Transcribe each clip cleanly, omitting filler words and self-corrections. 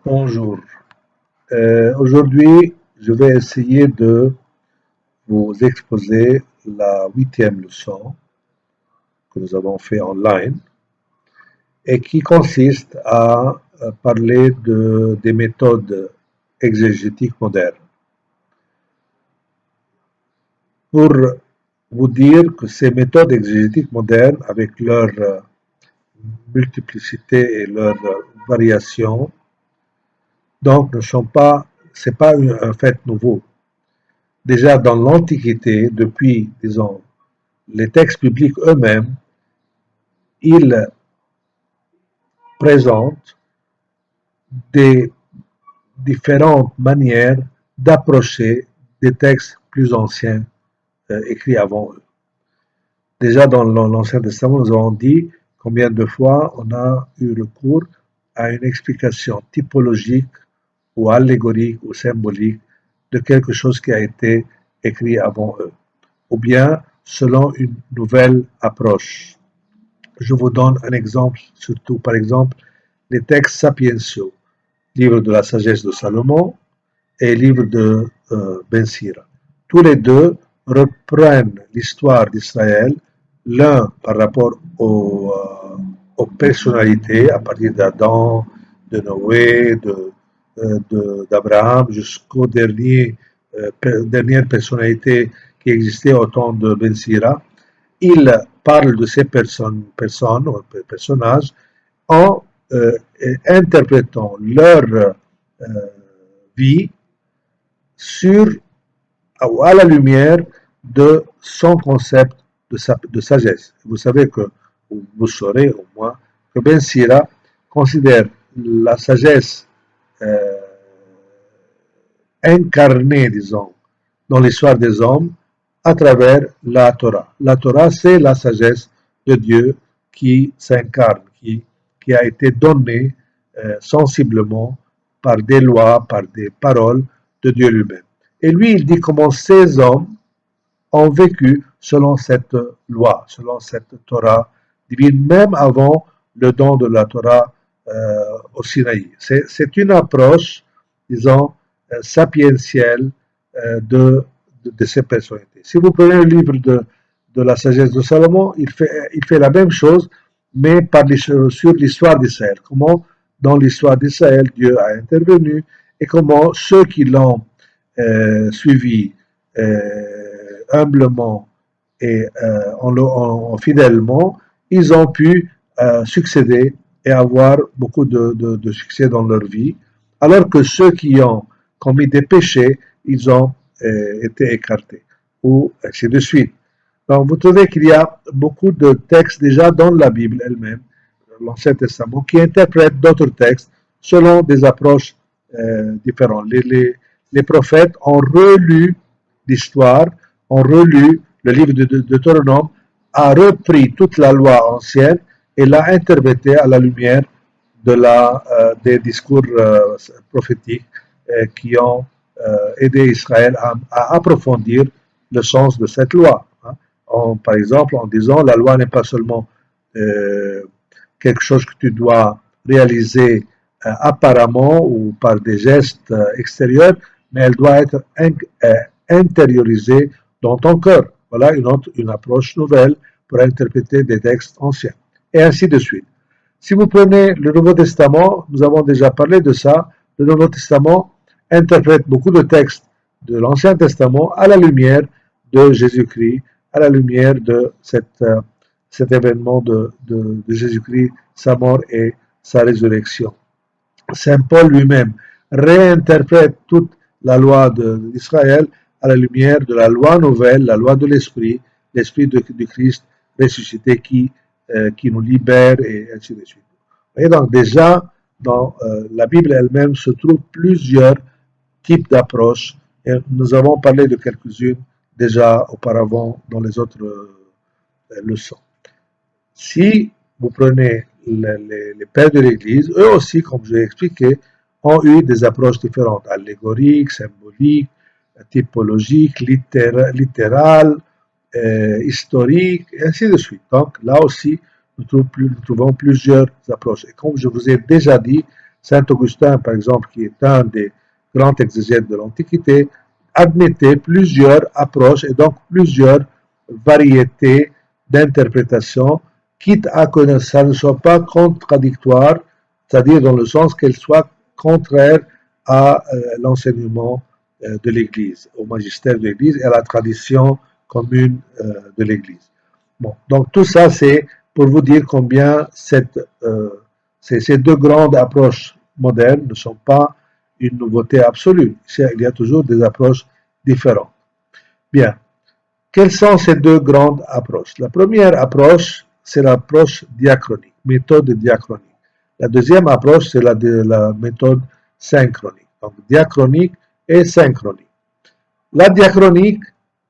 Bonjour. Aujourd'hui, je vais essayer de vous exposer la 8e leçon que nous avons fait online et qui consiste à parler des méthodes exégétiques modernes. Pour vous dire que ces méthodes exégétiques modernes, avec leur multiplicité et leur variation, donc ne sont pas, c'est pas un fait nouveau. Déjà dans l'Antiquité, depuis, disons, les textes bibliques eux-mêmes, ils présentent des différentes manières d'approcher des textes plus anciens écrits avant eux. Déjà dans l'Ancien Testament, nous avons dit combien de fois on a eu recours à une explication typologique ou allégorique ou symbolique de quelque chose qui a été écrit avant eux, ou bien selon une nouvelle approche. Je vous donne un exemple, surtout par exemple les textes sapientiaux, livre de la sagesse de Salomon et livre de Ben Sira. Tous les deux reprennent l'histoire d'Israël, l'un par rapport aux personnalités, à partir d'Adam, de Noé, d'Abraham, jusqu'aux dernières personnalités qui existaient au temps de Ben Sira. Il parle de ces personnages en interprétant leur vie sur ou à la lumière de son concept de sagesse. Vous savez que, vous saurez au moins, que Ben Sira considère la sagesse incarnée, disons, dans l'histoire des hommes à travers la Torah. La Torah, c'est la sagesse de Dieu qui s'incarne, qui a été donnée sensiblement par des lois, par des paroles de Dieu lui-même. Et lui, il dit comment ces hommes ont vécu selon cette loi, selon cette Torah divine, même avant le don de la Torah au Sinaï. C'est une approche, disons, sapientielle de ces personnalités. Si vous prenez le livre de la sagesse de Salomon, il fait la même chose, mais sur l'histoire d'Israël. Comment, dans l'histoire d'Israël, Dieu a intervenu et comment ceux qui l'ont suivi humblement et fidèlement, ils ont pu succéder et avoir beaucoup de succès dans leur vie, alors que ceux qui ont commis des péchés, ils ont été écartés, ou ainsi de suite. Donc vous trouvez qu'il y a beaucoup de textes déjà dans la Bible elle-même, l'Ancien Testament, qui interprètent d'autres textes selon des approches différentes. Les prophètes ont relu l'histoire, ont relu le livre de Deutéronome, a repris toute la loi ancienne et l'a interprétée à la lumière des discours prophétiques qui ont aidé Israël à approfondir le sens de cette loi. Par exemple, en disant la loi n'est pas seulement quelque chose que tu dois réaliser apparemment ou par des gestes extérieurs, mais elle doit être intériorisée dans ton cœur. Voilà une approche nouvelle pour interpréter des textes anciens. Et ainsi de suite. Si vous prenez le Nouveau Testament, nous avons déjà parlé de ça, le Nouveau Testament interprète beaucoup de textes de l'Ancien Testament à la lumière de Jésus-Christ, à la lumière de cet événement de Jésus-Christ, sa mort et sa résurrection. Saint Paul lui-même réinterprète toute la loi d'Israël à la lumière de la loi nouvelle, la loi de l'Esprit du Christ ressuscité qui nous libère et ainsi de suite. Et donc déjà, dans la Bible elle-même se trouvent plusieurs types d'approches et nous avons parlé de quelques-unes déjà auparavant dans les autres leçons. Si vous prenez les pères de l'Église, eux aussi, comme je l'ai expliqué, ont eu des approches différentes, allégoriques, symboliques, typologiques, littérales, historiques, et ainsi de suite. Donc là aussi, nous trouvons plusieurs approches. Et comme je vous ai déjà dit, Saint Augustin, par exemple, qui est un des grands exégètes de l'Antiquité, admettait plusieurs approches et donc plusieurs variétés d'interprétation, quitte à que ça ne soit pas contradictoire, c'est-à-dire dans le sens qu'elle soit contraire à l'enseignement de l'Église, au magistère de l'Église et à la tradition commune de l'Église. Bon, donc tout ça, c'est pour vous dire combien ces deux grandes approches modernes ne sont pas une nouveauté absolue. Il y a toujours des approches différentes. Bien. Quelles sont ces deux grandes approches? La première approche, c'est l'approche diachronique, méthode diachronique. La deuxième approche, c'est la méthode synchronique. Donc, diachronique et synchronique. La diachronique,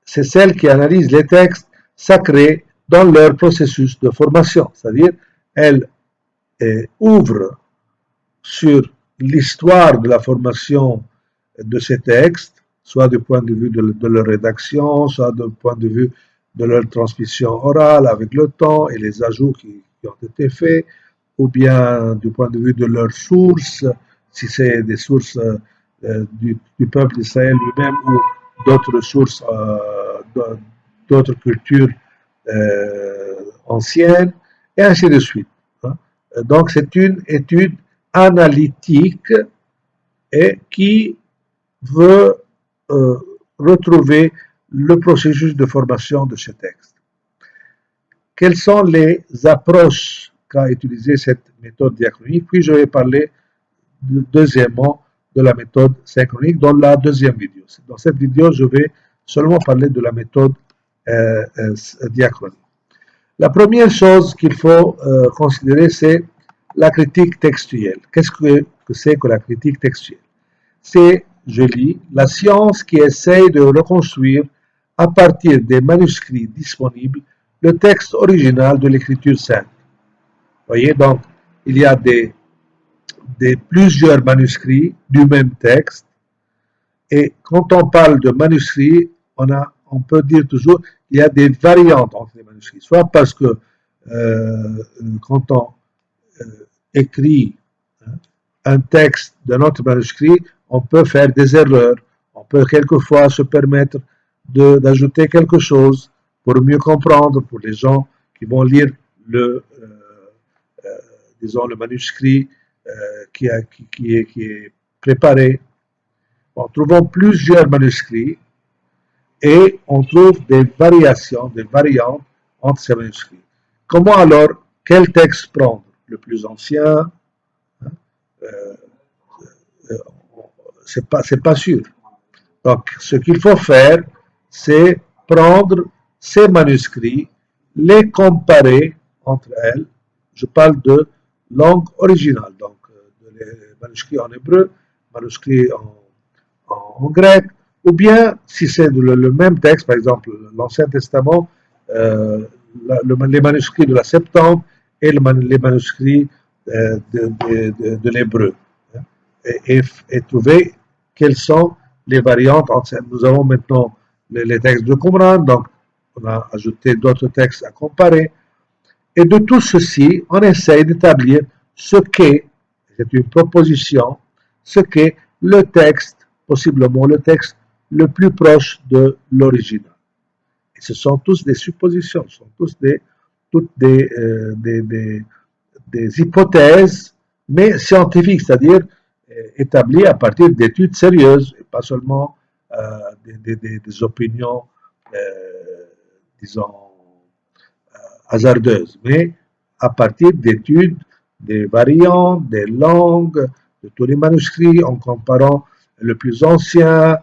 c'est celle qui analyse les textes sacrés dans leur processus de formation, c'est-à-dire elle ouvre sur l'histoire de la formation de ces textes, soit du point de vue de leur rédaction, soit du point de vue de leur transmission orale avec le temps et les ajouts qui ont été faits, ou bien du point de vue de leurs sources, si c'est des sources du peuple d'Israël lui-même ou d'autres sources, d'autres cultures anciennes, et ainsi de suite. Donc c'est une étude analytique et qui veut retrouver le processus de formation de ce texte. Quelles sont les approches qu'a utilisé cette méthode diachronique? Puis je vais parler deuxièmement de la méthode synchronique dans la deuxième vidéo. Dans cette vidéo, je vais seulement parler de la méthode diachronique. La première chose qu'il faut considérer, c'est la critique textuelle. Qu'est-ce que c'est que la critique textuelle? C'est, je lis, la science qui essaye de reconstruire à partir des manuscrits disponibles le texte original de l'écriture sainte. Vous voyez, donc, il y a plusieurs manuscrits du même texte, et quand on parle de manuscrits, on peut dire toujours qu'il y a des variantes entre les manuscrits, soit parce que quand on écrit un texte d'un autre manuscrit, on peut faire des erreurs, on peut quelquefois se permettre d'ajouter quelque chose pour mieux comprendre pour les gens qui vont lire disons le manuscrit qui est préparé. Bon, trouvons plusieurs manuscrits et on trouve des variations, des variantes entre ces manuscrits. Comment alors, quel texte prendre? Le plus ancien, c'est pas sûr. Donc, ce qu'il faut faire, c'est prendre ces manuscrits, les comparer entre elles. Je parle de langue originale, donc les manuscrits en hébreu, manuscrits en grec, ou bien si c'est le même texte, par exemple l'Ancien Testament, les manuscrits de la Septante et les manuscrits de l'hébreu, et trouver quelles sont les variantes. Nous avons maintenant les textes de Qumran, donc on a ajouté d'autres textes à comparer, et de tout ceci, on essaye d'établir ce qu'est, c'est une proposition, ce qu'est le texte, possiblement le texte le plus proche de l'original. Et ce sont tous des suppositions, ce sont toutes des hypothèses, mais scientifiques, c'est-à-dire établies à partir d'études sérieuses, et pas seulement des opinions, disons, hasardeuses, mais à partir d'études des variantes, des langues, de tous les manuscrits, en comparant le plus ancien,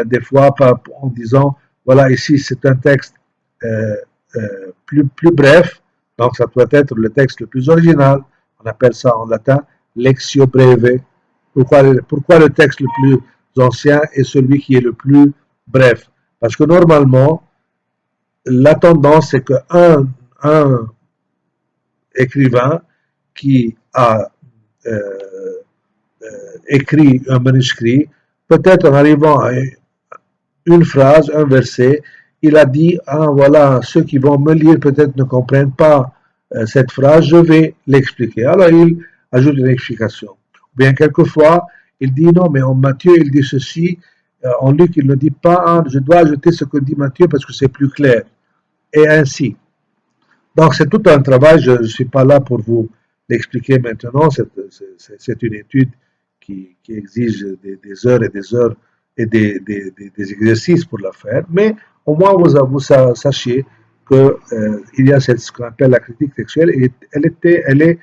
des fois en disant, voilà, ici c'est un texte plus bref, donc ça doit être le texte le plus original, on appelle ça en latin lectio breve. Pourquoi le texte le plus ancien est celui qui est le plus bref? Parce que normalement, la tendance c'est qu'un écrivain qui a écrit un manuscrit, peut-être en arrivant à une phrase, un verset, il a dit, ah voilà, ceux qui vont me lire peut-être ne comprennent pas cette phrase, je vais l'expliquer. Alors il ajoute une explication. Bien, quelquefois, il dit non, mais en Matthieu, il dit ceci, en Luc, il ne dit pas, ah, je dois ajouter ce que dit Matthieu parce que c'est plus clair. Et ainsi. Donc, c'est tout un travail, je ne suis pas là pour vous l'expliquer maintenant, c'est une étude qui exige des heures et des heures et des exercices pour la faire, mais au moins vous sachiez qu'il y a ce qu'on appelle la critique textuelle et elle est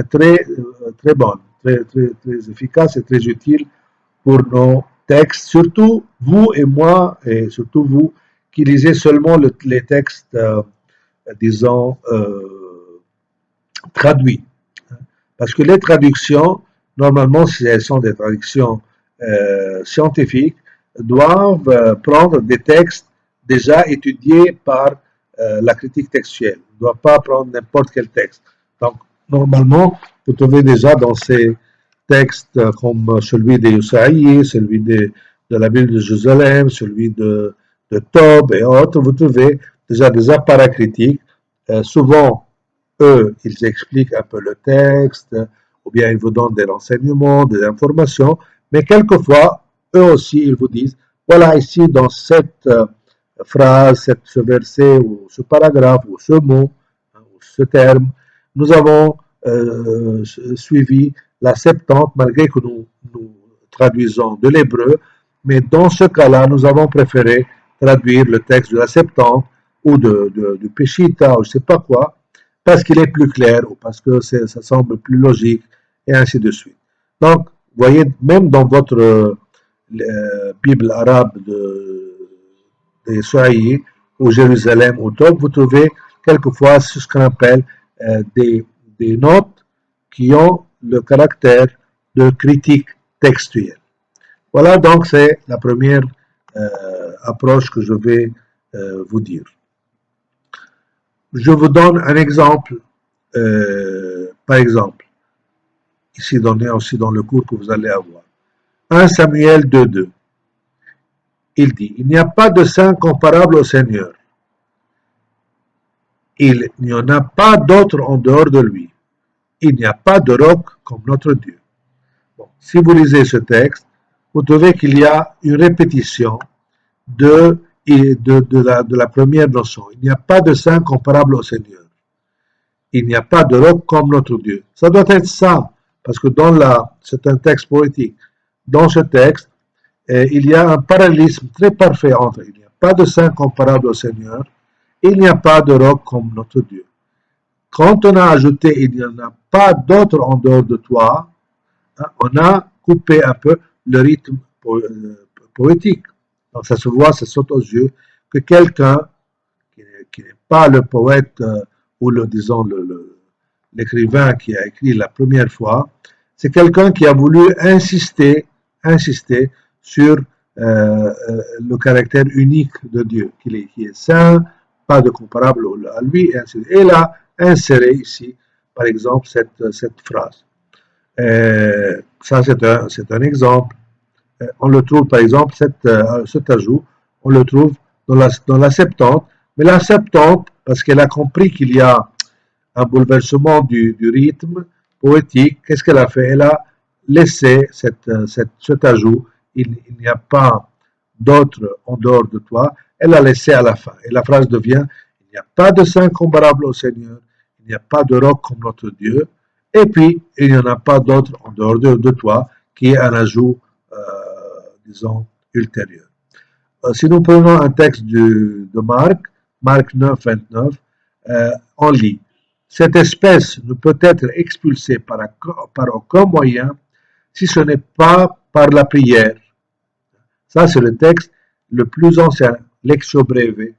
très bonne, très efficace et très utile pour nos textes, surtout vous et moi, et surtout vous qui lisez seulement les textes, disons, traduits. Parce que les traductions, normalement, si elles sont des traductions scientifiques, doivent prendre des textes déjà étudiés par la critique textuelle. On ne doit pas prendre n'importe quel texte. Donc, normalement, vous trouvez déjà dans ces textes comme celui de Yosaïe, celui de la Bible de Jérusalem, celui de Tob et autres, vous trouvez déjà des appareils critiques. Souvent, eux, ils expliquent un peu le texte, ou bien ils vous donnent des renseignements, des informations, mais quelquefois, eux aussi, ils vous disent, voilà, ici, dans cette phrase, ce verset, ou ce paragraphe, ou ce mot, ou ce terme, nous avons suivi la Septante, malgré que nous traduisons de l'hébreu, mais dans ce cas-là, nous avons préféré traduire le texte de la Septante, ou du Peshitta, ou je ne sais pas quoi, parce qu'il est plus clair ou parce que ça semble plus logique, et ainsi de suite. Donc, vous voyez, même dans votre Bible arabe de Sohaï, ou Jérusalem, ou Tob, vous trouvez quelquefois ce qu'on appelle des notes qui ont le caractère de critique textuelle. Voilà, donc c'est la première approche que je vais vous dire. Je vous donne un exemple, par exemple, ici donné aussi dans le cours que vous allez avoir. 1 Samuel 2.2. Il dit, il n'y a pas de saint comparable au Seigneur. Il n'y en a pas d'autre en dehors de lui. Il n'y a pas de roc comme notre Dieu. Bon, si vous lisez ce texte, vous trouvez qu'il y a une répétition de la première notion. Il n'y a pas de saint comparable au Seigneur. Il n'y a pas de roc comme notre Dieu. Ça doit être ça, parce que c'est un texte poétique. Dans ce texte, il y a un parallélisme très parfait entre il n'y a pas de saint comparable au Seigneur, il n'y a pas de roc comme notre Dieu. Quand on a ajouté il n'y en a pas d'autre en dehors de toi, on a coupé un peu le rythme poétique. Donc ça se voit, ça saute aux yeux que quelqu'un qui n'est pas le poète ou l'écrivain qui a écrit la première fois, c'est quelqu'un qui a voulu insister sur le caractère unique de Dieu, qui est saint, pas de comparable à lui, et ainsi de suite. Et il a inséré ici, par exemple, cette phrase. Ça, c'est un exemple. On le trouve, par exemple, cet ajout, on le trouve dans la Septante, mais la Septante, parce qu'elle a compris qu'il y a un bouleversement du rythme poétique, qu'est-ce qu'elle a fait? Elle a laissé cet ajout, il n'y a pas d'autre en dehors de toi, elle l'a laissé à la fin. Et la phrase devient, il n'y a pas de saint comparable au Seigneur, il n'y a pas de roc comme notre Dieu, et puis il n'y en a pas d'autre en dehors de toi, qui est un ajout, disons, ultérieur. Si nous prenons un texte de Marc 9, 29, on lit, cette espèce ne peut être expulsée par aucun moyen si ce n'est pas par la prière. Ça, c'est le texte le plus ancien, Lectio Breve.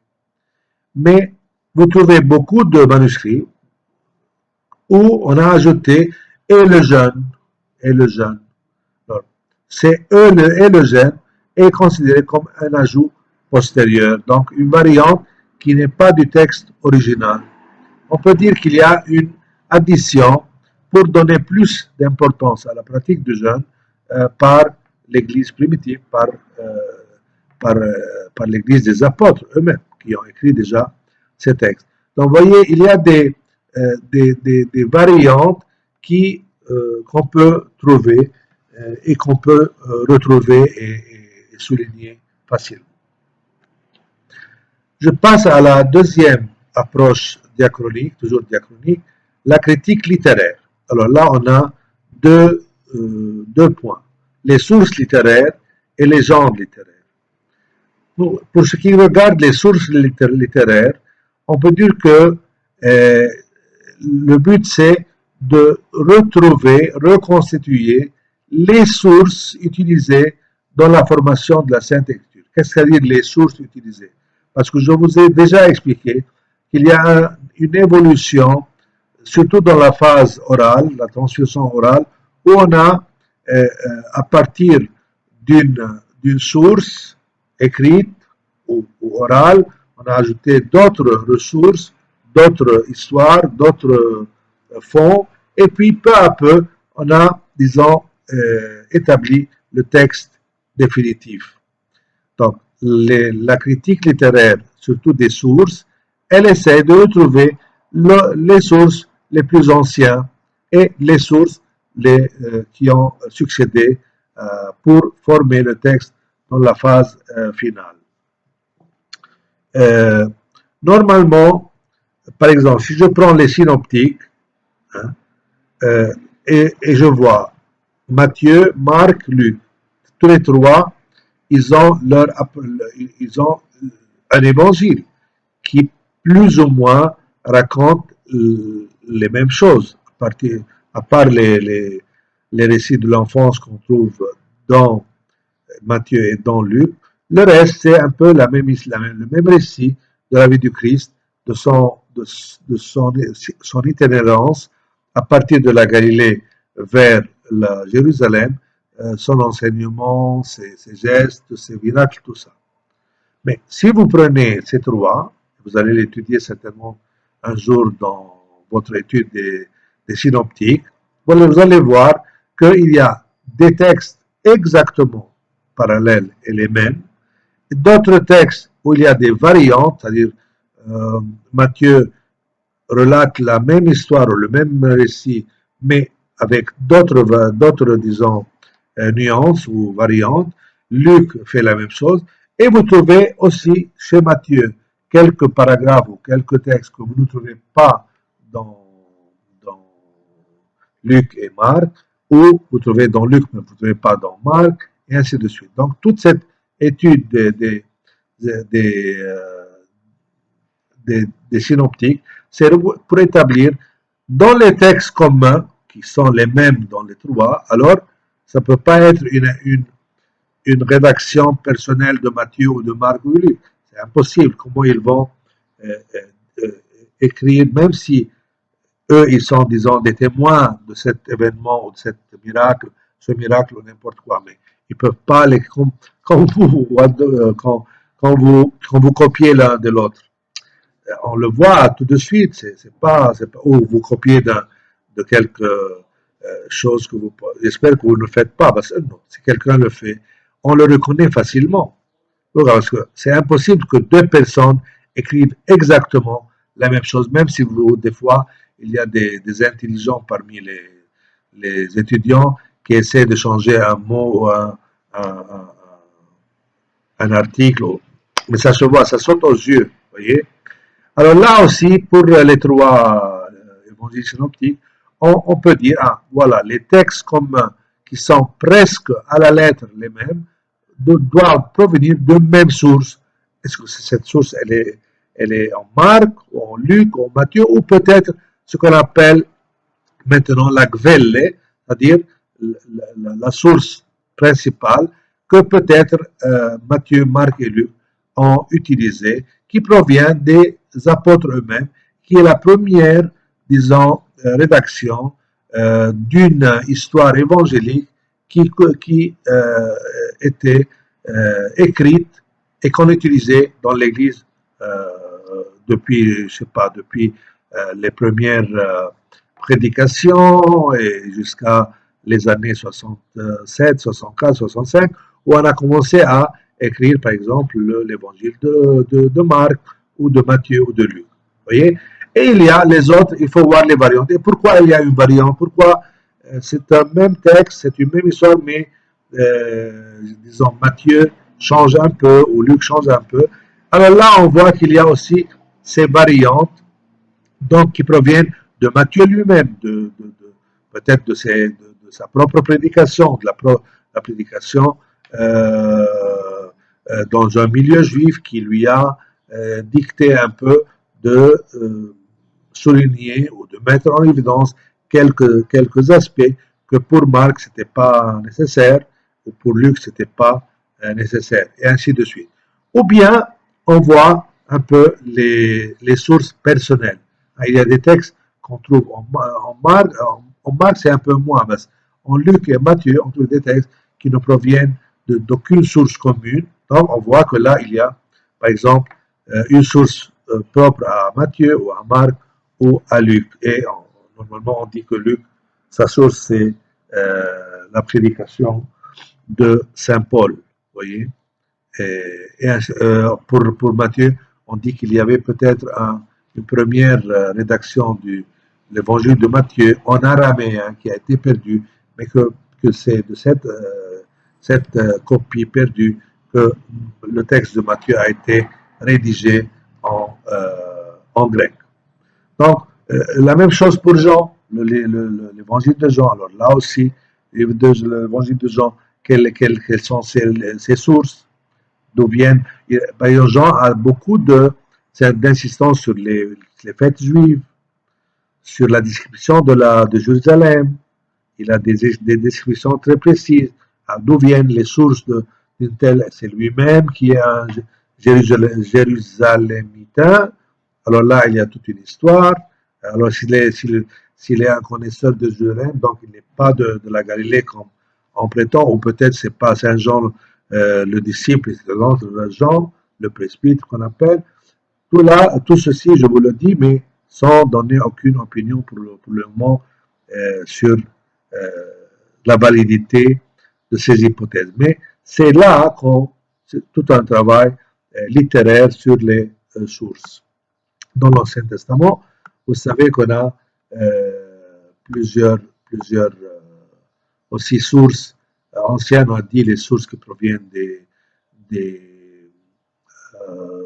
Mais vous trouvez beaucoup de manuscrits où on a ajouté et le jeûne. C'est et le jeûne est considéré comme un ajout postérieur, donc une variante qui n'est pas du texte original. On peut dire qu'il y a une addition pour donner plus d'importance à la pratique du jeûne par l'Église primitive, par l'Église des apôtres eux-mêmes, qui ont écrit déjà ces textes. Donc, vous voyez, il y a des variantes qui qu'on peut trouver et qu'on peut retrouver et souligner facilement. Je passe à la deuxième approche diachronique, toujours diachronique, la critique littéraire. Alors là, on a deux points, les sources littéraires et les genres littéraires. Pour ce qui regarde les sources littéraires, on peut dire que le but c'est de retrouver, reconstituer les sources utilisées dans la formation de la Sainte Écriture. Qu'est-ce que ça veut dire les sources utilisées? Parce que je vous ai déjà expliqué qu'il y a une évolution, surtout dans la phase orale, la transmission orale, où on a, à partir d'une source écrite ou orale, on a ajouté d'autres ressources, d'autres histoires, d'autres fonds, et puis peu à peu, on a, disons, établi le texte définitif. Donc, la critique littéraire, surtout des sources, elle essaie de retrouver les sources les plus anciennes et les sources qui ont succédé pour former le texte dans la phase finale. Normalement, par exemple, si je prends les synoptiques, hein, et je vois Matthieu, Marc, Luc, tous les trois, ils ont un évangile qui plus ou moins raconte les mêmes choses, à part les récits de l'enfance qu'on trouve dans Matthieu et dans Luc. Le reste, c'est un peu le même récit de la vie du Christ, de son itinérance à partir de la Galilée vers la Jérusalem, son enseignement, ses gestes, ses miracles, tout ça. Mais si vous prenez ces trois, vous allez l'étudier certainement un jour dans votre étude des synoptiques, vous allez voir qu'il y a des textes exactement parallèles et les mêmes, d'autres textes où il y a des variantes, c'est-à-dire Matthieu relate la même histoire ou le même récit, mais avec d'autres disons, nuances ou variantes. Luc fait la même chose. Et vous trouvez aussi chez Matthieu quelques paragraphes ou quelques textes que vous ne trouvez pas dans Luc et Marc, ou vous trouvez dans Luc, mais vous ne trouvez pas dans Marc, et ainsi de suite. Donc, toute cette étude des synoptiques, c'est pour établir dans les textes communs, qui sont les mêmes dans les trois, alors ça ne peut pas être une rédaction personnelle de Matthieu ou de Marc ou de Luc. C'est impossible. Comment ils vont écrire, même si eux, ils sont, disons, des témoins de cet événement ou de ce miracle ou n'importe quoi, mais ils ne peuvent pas, quand vous copiez l'un de l'autre. On le voit tout de suite, c'est pas ou vous copiez de quelque chose que vous, j'espère que vous ne le faites pas, parce que non, si quelqu'un le fait, on le reconnaît facilement. Parce que c'est impossible que deux personnes écrivent exactement la même chose, même si des fois, il y a des intelligents parmi les étudiants qui essaient de changer un mot ou un article, mais ça se voit, ça saute aux yeux, voyez. Alors là aussi, pour les trois évangiles synoptiques, on peut dire, voilà, les textes communs qui sont presque à la lettre les mêmes doivent provenir de même source. Est-ce que cette source, elle est en Marc, ou en Luc, ou en Matthieu, ou peut-être ce qu'on appelle maintenant la gvelle, c'est-à-dire la source principale que peut-être Matthieu, Marc et Luc ont utilisé, qui provient des apôtres eux-mêmes, qui est la première, disons, rédaction d'une histoire évangélique qui était écrite et qu'on utilisait dans l'Église depuis, je sais pas, depuis les premières prédications et jusqu'à les années 67, 64, 65, où on a commencé à écrire, par exemple, l'évangile de Marc ou de Matthieu ou de Luc. Vous voyez? Et il y a les autres, il faut voir les variantes. Et pourquoi il y a une variante? Pourquoi c'est un même texte, c'est une même histoire, mais disons Matthieu change un peu ou Luc change un peu. Alors là, on voit qu'il y a aussi ces variantes, donc qui proviennent de Matthieu lui-même, peut-être de sa propre prédication, la prédication euh, dans un milieu juif qui lui a dicté un peu de souligner ou de mettre en évidence quelques aspects que pour Marc, ce n'était pas nécessaire, ou pour Luc, ce n'était pas nécessaire, et ainsi de suite. Ou bien, on voit un peu les sources personnelles. Il y a des textes qu'on trouve en Marc, c'est un peu moins, mais en Luc et Matthieu, on trouve des textes qui ne proviennent d'aucune source commune. Donc, on voit que là, il y a, par exemple, une source propre à Matthieu ou à Marc ou à Luc. Et normalement, on dit que Luc, sa source, c'est la prédication de Saint Paul. Vous voyez? Pour Matthieu, on dit qu'il y avait peut-être une première rédaction de l'évangile de Matthieu en araméen qui a été perdue, mais que c'est de cette copie perdue que le texte de Matthieu a été rédigé en grec. Donc, la même chose pour Jean, l'évangile de Jean. Alors là aussi, l'évangile de Jean, quelles sont ses sources, d'où viennent. Jean a beaucoup d'insistance sur les fêtes juives, sur la description de Jérusalem. Il a des descriptions très précises. D'où viennent les sources d'une telle. C'est lui-même qui est un Jérusalémitain. Alors là, il y a toute une histoire. Alors s'il est un connaisseur de Jérusalem, donc il n'est pas de la Galilée comme on prétend, ou peut-être c'est pas Saint Jean le disciple, c'est l'autre Jean, le presbytre qu'on appelle. Tout ceci, je vous le dis, mais sans donner aucune opinion pour le moment sur la validité de ces hypothèses. Mais c'est là qu'on c'est tout un travail littéraire sur les sources. Dans l'Ancien Testament, vous savez qu'on a plusieurs aussi sources anciennes, on a dit les sources qui proviennent des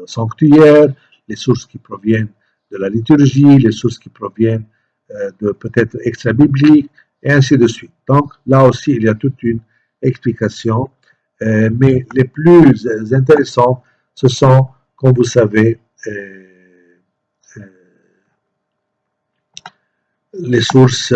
sanctuaires, les sources qui proviennent de la liturgie, les sources qui proviennent de peut-être extra-bibliques, et ainsi de suite. Donc là aussi, il y a toute une explication, mais les plus intéressantes, ce sont, comme vous savez, les sources